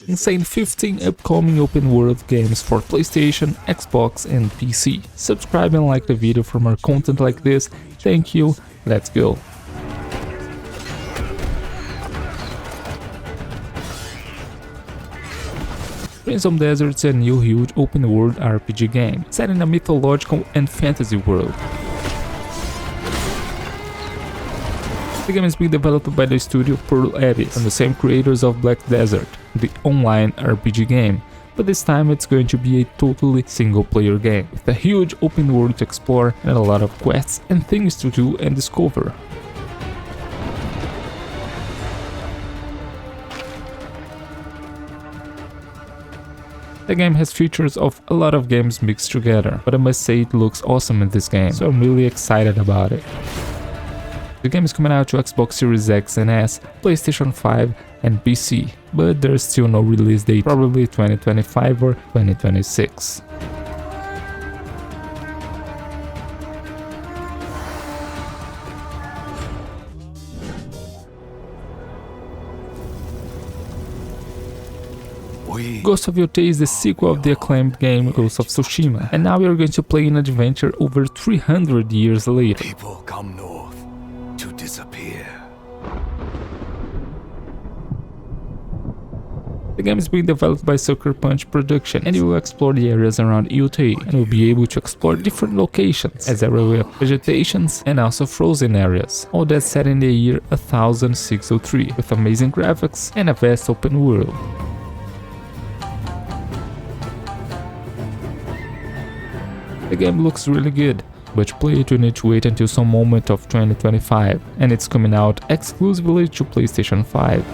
insane 15 upcoming open world games for PlayStation, Xbox and PC. Subscribe and like the video for more content like this. Thank you, let's go. Crimsom Desert is a new huge open-world RPG game, set in a mythological and fantasy world. The game is being developed by the studio Pearl Abyss, and the same creators of Black Desert, the online RPG game, but this time it's going to be a totally single-player game, with a huge open world to explore and a lot of quests and things to do and discover. The game has features of a lot of games mixed together, but I must say it looks awesome in this game, so I'm really excited about it. The game is coming out to Xbox Series X and S, PlayStation 5 and PC, but there's still no release date, probably 2025 or 2026. Ghost of Yōtei is the sequel of the acclaimed game Ghost of Tsushima, and now we are going to play an adventure over 300 years later. People come north to disappear. The game is being developed by Sucker Punch Production, and you will explore the areas around Yōtei, and will be able to explore different locations, as area vegetations and also frozen areas. All that set in the year 1603, with amazing graphics and a vast open world. The game looks really good, but to play it you need to wait until some moment of 2025, and it's coming out exclusively to PlayStation 5.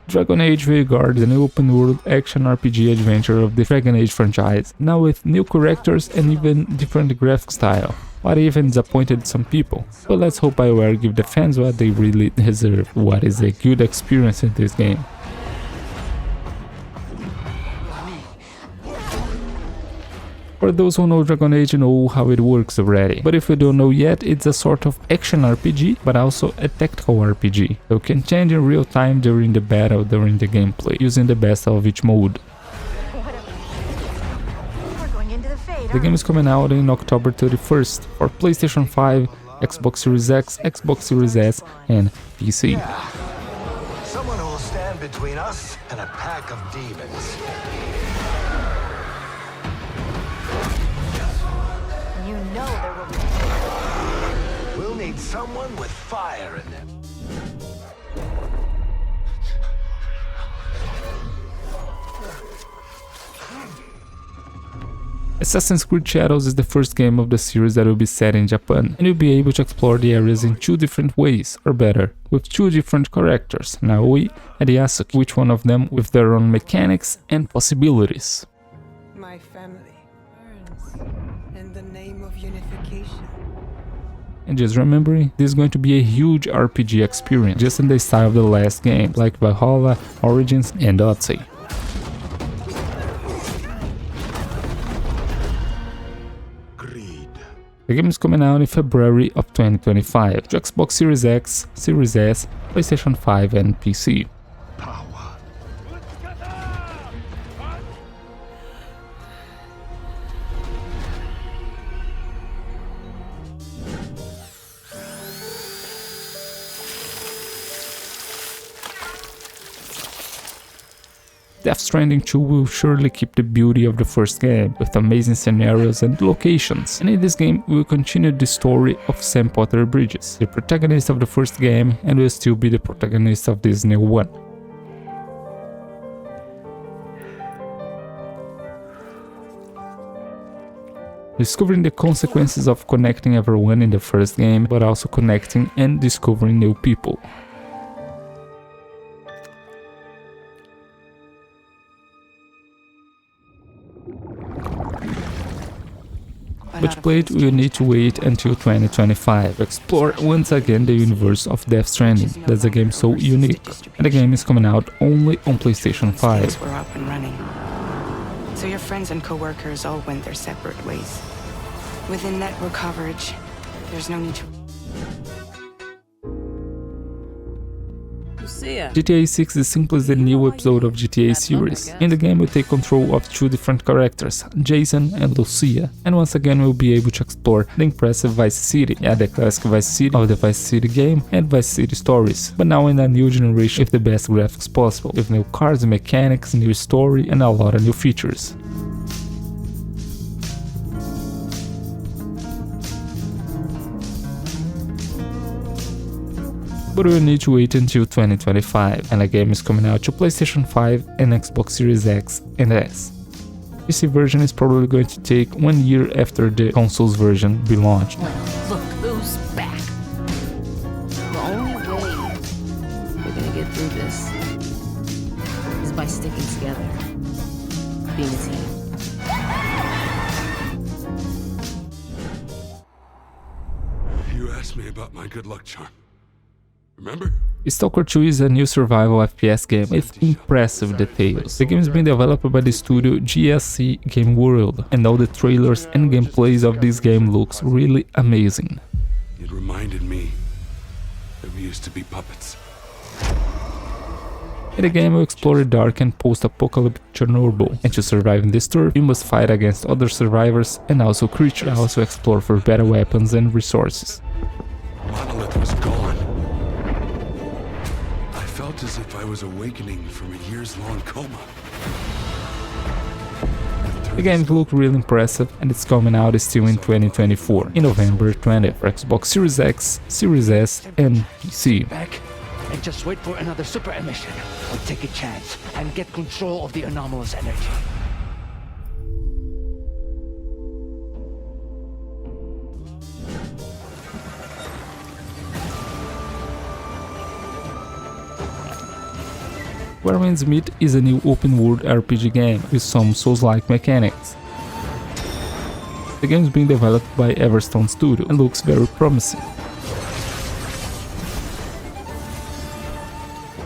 Dragon Age Veilguard is an open-world action RPG adventure of the Dragon Age franchise, now with new characters and even different graphic style, what even disappointed some people, but let's hope BioWare give the fans what they really deserve, what is a good experience in this game. For those who know Dragon Age know how it works already, but if you don't know yet, it's a sort of action RPG, but also a tactical RPG. You can change in real time during the battle, during the gameplay, using the best of each mode. The game is coming out in October 31st for PlayStation 5, Xbox Series X, Xbox Series S, and PC. Someone who will stand between us and a pack of demons. You know there will be. We'll need someone with fire in them. Assassin's Creed Shadows is the first game of the series that will be set in Japan, and you'll be able to explore the areas in two different ways, or better, with two different characters, Naoi and Yasuki, each one of them with their own mechanics and possibilities. My family burns in the name of unification. And just remembering, this is going to be a huge RPG experience, just in the style of the last games, like Valhalla, Origins and Yōtei. The game is coming out in February of 2025 to Xbox Series X, Series S, PlayStation 5 and PC. Death Stranding 2 will surely keep the beauty of the first game, with amazing scenarios and locations, and in this game we will continue the story of Sam Potter Bridges, the protagonist of the first game, and will still be the protagonist of this new one. Discovering the consequences of connecting everyone in the first game, but also connecting and discovering new people. But to play it, we will need to wait until 2025 to explore once again the universe of Death Stranding. That's a game so unique, and the game is coming out only on PlayStation 5. We're up and running. So your friends and co-workers all went their separate ways. Within network coverage, there's no need to... GTA 6 is simply the new episode of GTA series. In the game we take control of two different characters, Jason and Lucia, and once again we'll be able to explore the impressive Vice City, the classic Vice City of the Vice City game and Vice City stories, but now in a new generation with the best graphics possible, with new cars, mechanics, new story and a lot of new features. But we'll need to wait until 2025, and the game is coming out to PlayStation 5 and Xbox Series X and S. PC version is probably going to take 1 year after the console's version be launched. Look who's back. The only way we're gonna get through this is by sticking together, being a team. You asked me about my good luck charm. Remember? Stalker 2 is a new survival FPS game with impressive details. The game is being developed by the studio GSC Game World, and all the trailers and gameplays of this game looks really amazing. It reminded me that we used to be puppets. In the game, you explore a dark and post-apocalyptic Chernobyl, and to survive in this tour, you must fight against other survivors and also creatures. You also explore for better weapons and resources. Monolith was gone. I felt as if I was awakening from a years-long coma. The game looks really impressive, and it's coming out still in 2024, in November 20th, for Xbox Series X, Series S, and PC. Back and just wait for another super emission, or take a chance and get control of the anomalous energy. Where Winds Meet is a new open-world RPG game with some Souls-like mechanics. The game is being developed by Everstone Studio and looks very promising.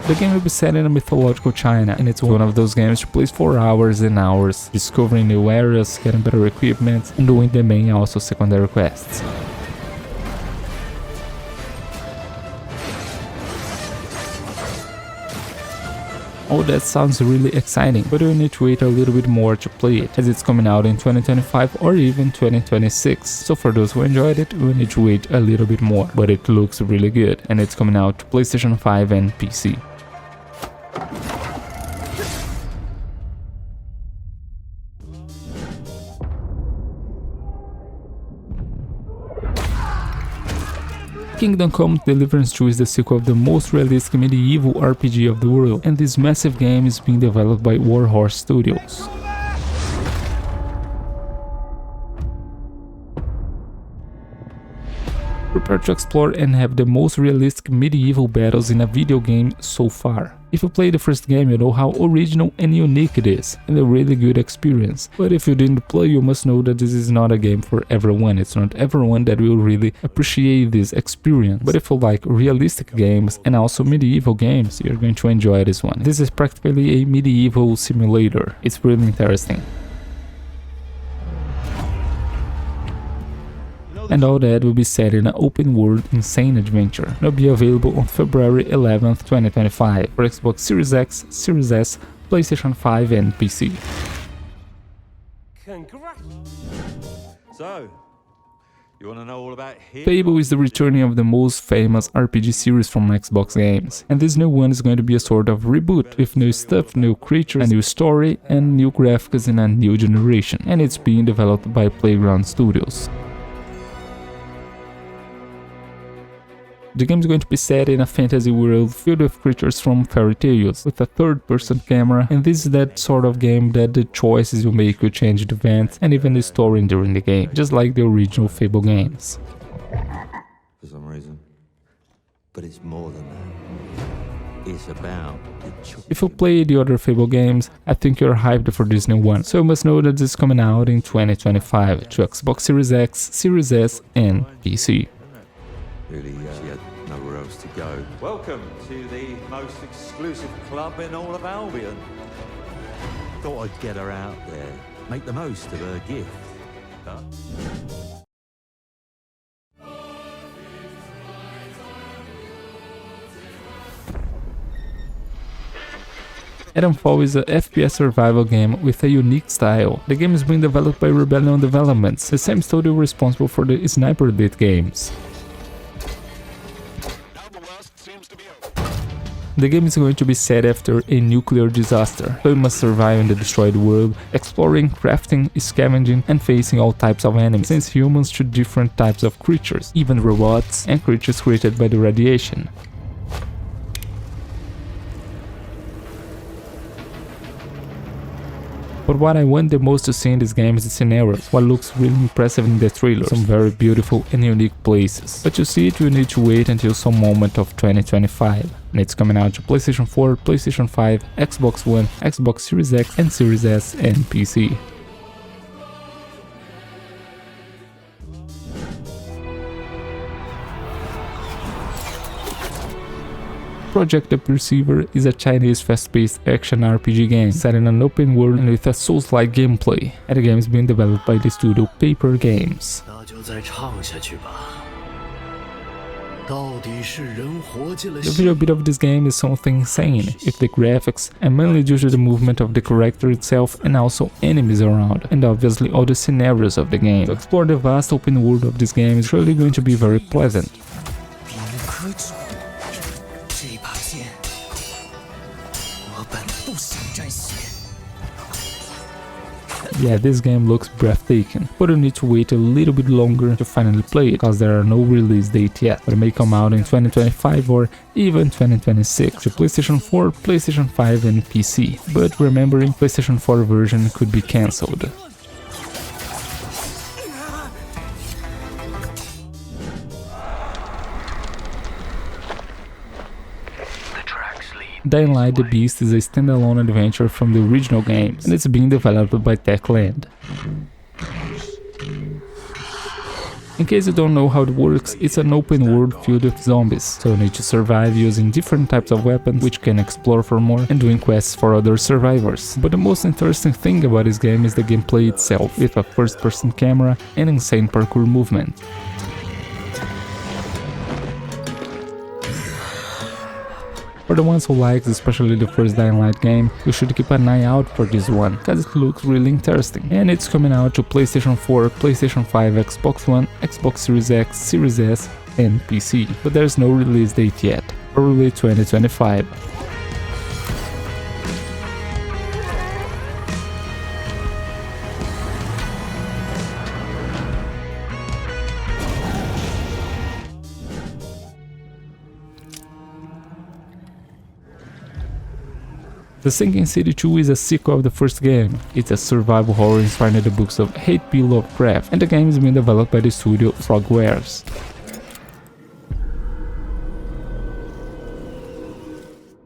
The game will be set in a mythological China, and it's one of those games to play for hours and hours, discovering new areas, getting better equipment, and doing the main and also secondary quests. All that sounds really exciting, but you need to wait a little bit more to play it, as it's coming out in 2025 or even 2026. So for those who enjoyed it, we need to wait a little bit more, but it looks really good, and it's coming out to PlayStation 5 and PC. Kingdom Come Deliverance 2 is the sequel of the most realistic medieval RPG of the world, and this massive game is being developed by Warhorse Studios. Prepare to explore and have the most realistic medieval battles in a video game so far. If you play the first game, you know how original and unique it is, and a really good experience. But if you didn't play, you must know that this is not a game for everyone. It's not everyone that will really appreciate this experience. But if you like realistic games and also medieval games, you're going to enjoy this one. This is practically a medieval simulator. It's really interesting. And all that will be set in an open-world insane adventure. It will be available on February 11th, 2025 for Xbox Series X, Series S, PlayStation 5 and PC. Congrats! So, you wanna know all about here? Fable is the returning of the most famous RPG series from Xbox games, and this new one is going to be a sort of reboot with new stuff, new creatures, a new story and new graphics in a new generation, and it's being developed by Playground Studios. The game is going to be set in a fantasy world filled with creatures from fairy tales, with a third-person camera, and this is that sort of game that the choices you make will change the events and even the story during the game, just like the original Fable games. For some reason. But it's more than that. is about the If you play the other Fable games, I think you're hyped for this new one, so you must know that this is coming out in 2025 to Xbox Series X, Series S and PC. Really, she had nowhere else to go. Welcome to the most exclusive club in all of Albion. Thought I'd get her out there, make the most of her gift. Huh? Atomfall is a FPS survival game with a unique style. The game is being developed by Rebellion Developments, the same studio responsible for the Sniper Elite games. The game is going to be set after a nuclear disaster, so you must survive in the destroyed world, exploring, crafting, scavenging and facing all types of enemies, since humans to different types of creatures, even robots and creatures created by the radiation. But what I want the most to see in this game is the scenarios, what looks really impressive in the trailer, some very beautiful and unique places. But to see it you need to wait until some moment of 2025, and it's coming out to PlayStation 4, PlayStation 5, Xbox One, Xbox Series X and Series S and PC. Project The Perceiver is a Chinese fast-paced action RPG game set in an open world and with a Souls-like gameplay, and the game is being developed by the studio Paper Games. The visual bit of this game is something insane, with the graphics, and mainly due to the movement of the character itself and also enemies around, and obviously all the scenarios of the game. To explore the vast open world of this game is surely going to be very pleasant. Yeah, this game looks breathtaking, but you need to wait a little bit longer to finally play it, because there are no release date yet, but it may come out in 2025 or even 2026 to PlayStation 4, PlayStation 5 and PC, but remembering PlayStation 4 version could be cancelled. Dying Light the Beast is a standalone adventure from the original games, and it's being developed by Techland. In case you don't know how it works, it's an open world filled with zombies, so you need to survive using different types of weapons which can explore for more and doing quests for other survivors. But the most interesting thing about this game is the gameplay itself, with a first-person camera and insane parkour movement. For the ones who like, especially the first Dying Light game, you should keep an eye out for this one, cause it looks really interesting. And it's coming out to PlayStation 4, PlayStation 5, Xbox One, Xbox Series X, Series S and PC, but there's no release date yet, early 2025. The Sinking City 2 is a sequel of the first game. It's a survival horror inspired in the books of H.P. Lovecraft, and the game is being developed by the studio Frogwares.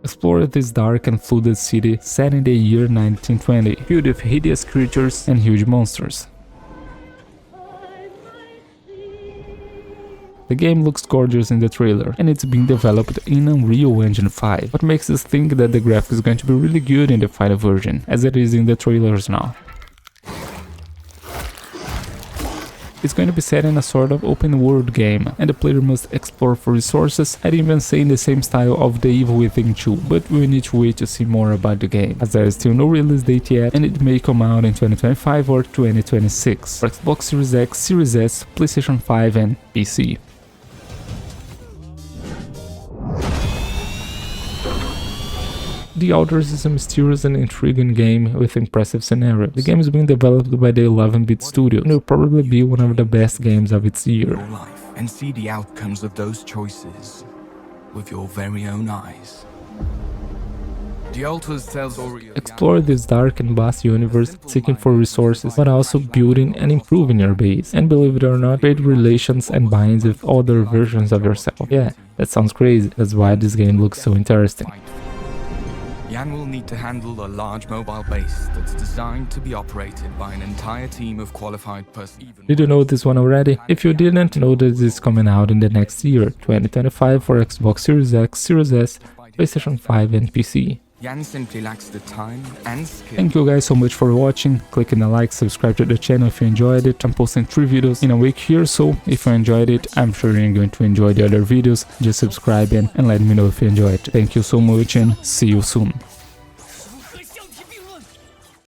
Explore this dark and flooded city set in the year 1920, filled with hideous creatures and huge monsters. The game looks gorgeous in the trailer, and it's being developed in Unreal Engine 5, what makes us think that the graphics is going to be really good in the final version, as it is in the trailers now. It's going to be set in a sort of open world game, and the player must explore for resources. I'd even say in the same style of The Evil Within 2, but we need to wait to see more about the game, as there is still no release date yet, and it may come out in 2025 or 2026 for Xbox Series X, Series S, PlayStation 5 and PC. The Outers is a mysterious and intriguing game with impressive scenarios. The game is being developed by the 11-bit studio and will probably be one of the best games of its year. Your life and see the outcomes of those choices with your very own eyes. The altars tell story of Explore this dark and vast universe, seeking for resources, but also building and improving your base. And believe it or not, create relations and binds with other versions of yourself. Yeah, that sounds crazy. That's why this game looks so interesting. Yan will need to handle a large mobile base that's designed to be operated by an entire team of qualified personnel. Did you know this one already? If you didn't, know that this is coming out in the next year, 2025, for Xbox Series X, Series S, PlayStation 5 and PC. Yan simply lacks the time and skill. Thank you guys so much for watching. Click on the like, subscribe to the channel if you enjoyed it. I'm posting 3 videos in a week here, so if you enjoyed it, I'm sure you're going to enjoy the other videos. Just subscribe and let me know if you enjoyed it. Thank you so much and see you soon.